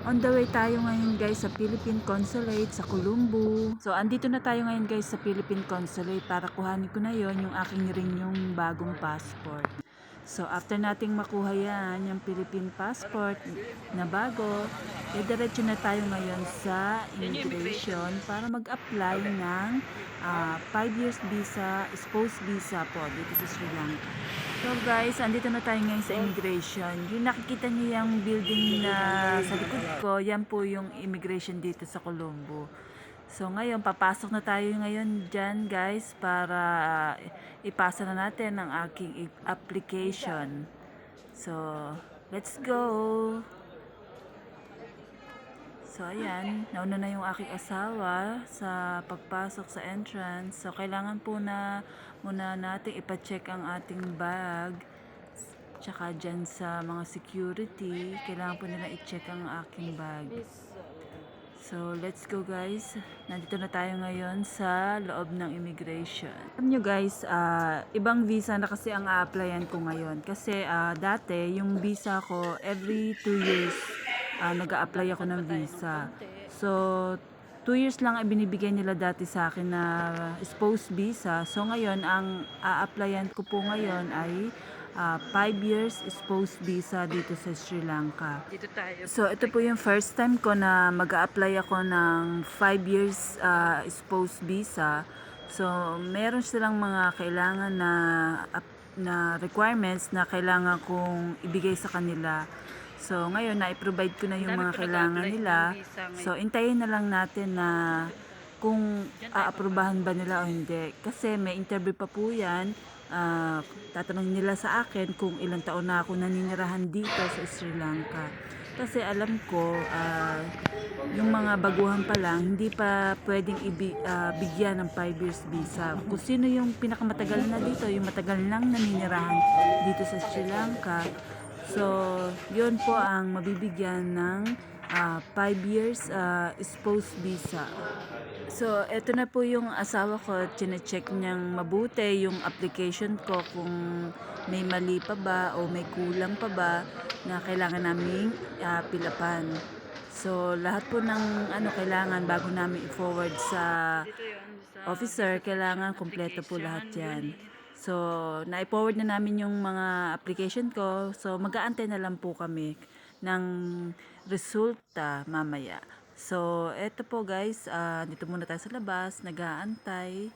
On the way tayo ngayon guys sa Philippine Consulate sa Colombo. So andito na tayo ngayon guys sa Philippine Consulate para kuhanin ko na yon yung aking ring yung bagong passport. So after nating makuha yan, yung Philippine passport na bago, diretso na tayo ngayon sa immigration para mag-apply ng 5 years visa, spouse visa po dito sa Sri Lanka. So guys, andito na tayo ngayon sa immigration. Yung nakikita niyo yung building na sa likod ko, yan po yung immigration dito sa Colombo. So ngayon, papasok na tayo ngayon dyan guys para ipasa na natin ang aking application. So, let's go! So ayan, nauna na yung aking asawa sa pagpasok sa entrance. So kailangan po na muna natin ipacheck ang ating bag. Tsaka dyan sa mga security, kailangan po nila i-check ang aking bag. So, let's go guys. Nandito na tayo ngayon sa loob ng immigration. Alam nyo guys, ibang visa na kasi ang a-applyan ko ngayon. Kasi dati, yung visa ko, every 2 years, nag-a-apply ako ng visa. So, 2 years lang ay binibigay nila dati sa akin na spouse visa. So, ngayon, ang a-applyan ko po ngayon ay 5 years spouse visa dito sa Sri Lanka. So, ito po yung first time ko na mag-a-apply ako ng 5 years spouse visa. So, meron silang mga kailangan na requirements na kailangan kong ibigay sa kanila. So, ngayon, na-provide ko na yung mga kailangan nila. So, intayin na lang natin na kung aaprubahan ba nila o hindi. Kasi may interview pa po yan. Tatanungin nila sa akin kung ilang taon na ako naninirahan dito sa Sri Lanka. Kasi alam ko, yung mga baguhan pa lang, hindi pa pwedeng bigyan ng 5 years visa. Kung sino yung pinakamatagal na dito, yung matagal nang naninirahan dito sa Sri Lanka. So, yun po ang mabibigyan ng 5 years spouse visa. So, eto na po yung asawa ko. Chine-check niyang mabuti yung application ko kung may mali pa ba o may kulang pa ba na kailangan naming pilapan. So, lahat po ng kailangan bago namin i-forward sa officer, kailangan kompleto po lahat yan. So, na-forward na namin yung mga application ko. So, mag-aantay na lang po kami ng resulta mamaya. So, eto po guys, dito muna tayo sa labas, nag-aantay.